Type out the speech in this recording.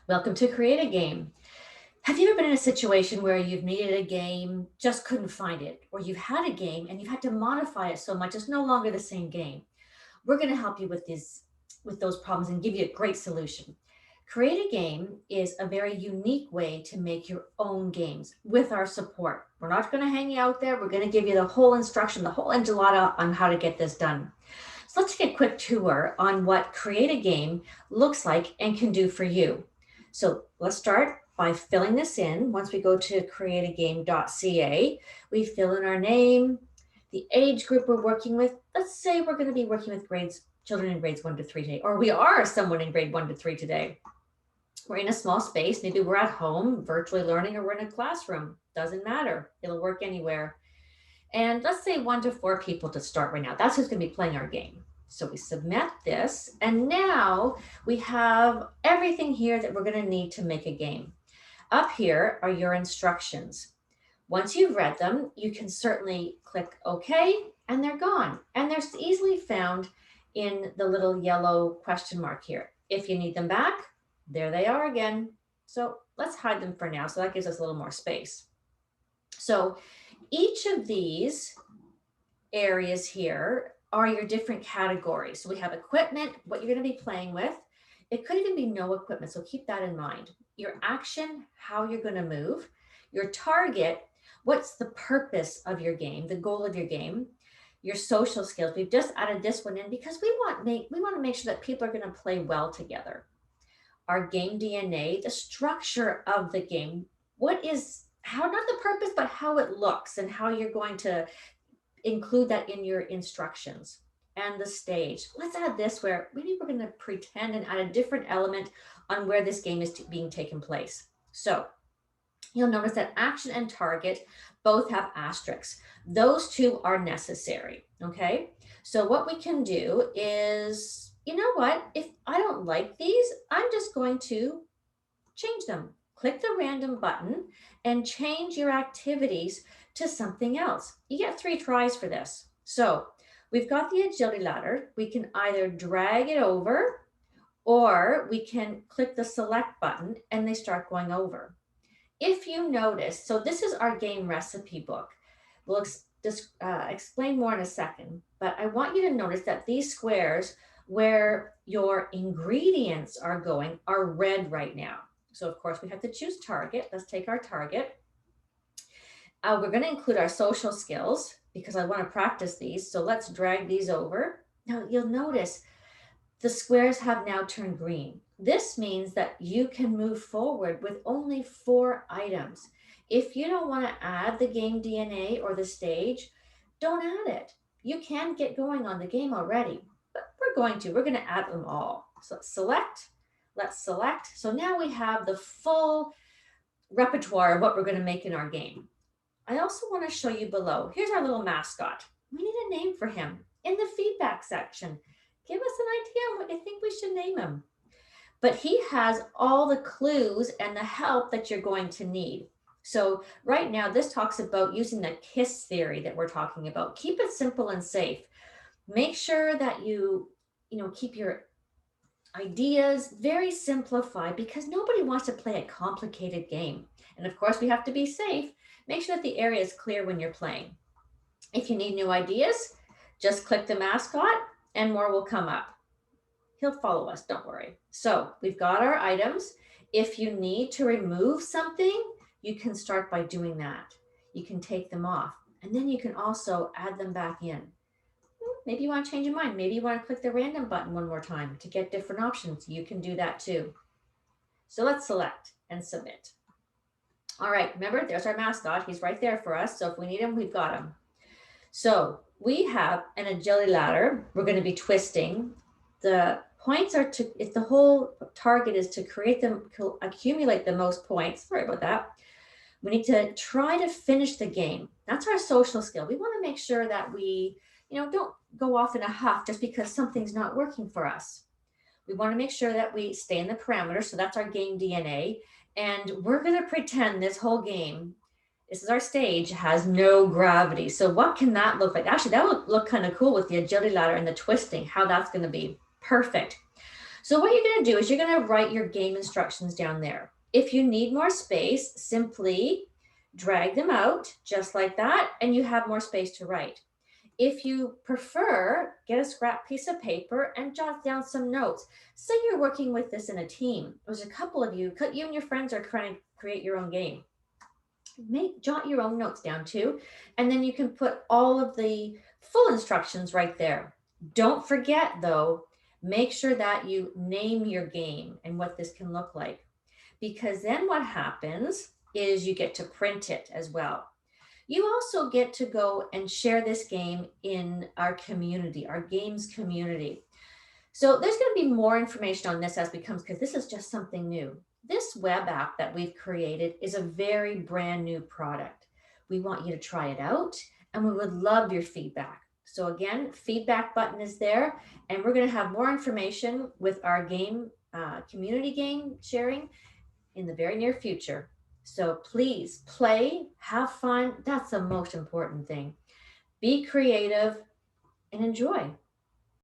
Welcome to Create a Game. Have you ever been in a situation where you've needed a game, just couldn't find it, or you've had a game and you've had to modify it so much it's no longer the same game? We're going to help you with those problems and give you a great solution. Create a Game is a very unique way to make your own games with our support. We're not going to hang you out there. We're going to give you the whole instruction, the whole enchilada on how to get this done. So let's take a quick tour on what Create a Game looks like and can do for you. So let's start by filling this in. Once we go to createagame.ca, we fill in our name, the age group we're working with. Let's say we're going to be working with children in grades 1 to 3 today, or we are someone in grade 1 to 3 today. We're in a small space. Maybe we're at home virtually learning, or we're in a classroom. Doesn't matter. It'll work anywhere. And let's say 1 to 4 people to start right now. That's who's going to be playing our game. So we submit this, and now we have everything here that we're going to need to make a game. Up here are your instructions. Once you've read them, you can certainly click OK, and they're gone. And they're easily found in the little yellow question mark here. If you need them back, there they are again. So let's hide them for now. So that gives us a little more space. So each of these areas here are your different categories. So we have equipment, what you're going to be playing with. It could even be no equipment, so keep that in mind. Your action, how you're going to move. Your target, what's the purpose of your game, the goal of your game. Your social skills. We've just added this one in because we want to make sure that people are going to play well together. Our game DNA, the structure of the game. What is how, not the purpose, but how it looks and how you're going to include that in your instructions. And the stage. Let's add this where maybe we're going to pretend and add a different element on where this game is being taken place. So you'll notice that action and target both have asterisks. Those two are necessary, okay? So what we can do is, you know what? If I don't like these, I'm just going to change them. Click the random button and change your activities to something else. You get 3 tries for this. So we've got the agility ladder. We can either drag it over or we can click the select button and they start going over. If you notice, so this is our game recipe book. We'll explain more in a second, but I want you to notice that these squares where your ingredients are going are red right now. So of course we have to choose target. Let's take our target. We're going to include our social skills because I want to practice these. So let's drag these over. Now you'll notice the squares have now turned green. This means that you can move forward with only 4 items. If you don't want to add the game DNA or the stage, don't add it. You can get going on the game already, but we're going to add them all. So let's select. So now we have the full repertoire of what we're going to make in our game. I also want to show you below. Here's our little mascot. We need a name for him in the feedback section. Give us an idea on what you think we should name him. But he has all the clues and the help that you're going to need. So right now, this talks about using the KISS theory that we're talking about. Keep it simple and safe. Make sure that you keep your ideas very simplified because nobody wants to play a complicated game. And of course, we have to be safe. Make sure that the area is clear when you're playing. If you need new ideas, just click the mascot and more will come up. He'll follow us, don't worry. So we've got our items. If you need to remove something, you can start by doing that. You can take them off and then you can also add them back in. Maybe you want to change your mind. Maybe you want to click the random button one more time to get different options. You can do that too. So let's select and submit. All right, remember, there's our mascot. He's right there for us. So if we need him, we've got him. So we have an agility ladder. We're going to be twisting. The points are if the whole target is to accumulate the most points. Sorry about that. We need to try to finish the game. That's our social skill. We want to make sure that we, don't go off in a huff just because something's not working for us. We want to make sure that we stay in the parameters. So that's our game DNA. And we're going to pretend this whole game, this is our stage, has no gravity. So what can that look like? Actually, that would look kind of cool with the agility ladder and the twisting, how that's going to be perfect. So what you're going to do is you're going to write your game instructions down there. If you need more space, simply drag them out just like that, and you have more space to write. If you prefer, get a scrap piece of paper and jot down some notes. Say you're working with this in a team. There's a couple of you, you and your friends are trying to create your own game. Jot your own notes down too, and then you can put all of the full instructions right there. Don't forget though, make sure that you name your game and what this can look like, because then what happens is you get to print it as well. You also get to go and share this game in our community, our games community. So there's going to be more information on this as becomes, because this is just something new. This web app that we've created is a very brand new product. We want you to try it out and we would love your feedback. So again, feedback button is there, and we're going to have more information with our game community game sharing in the very near future. So please play, have fun. That's the most important thing. Be creative and enjoy.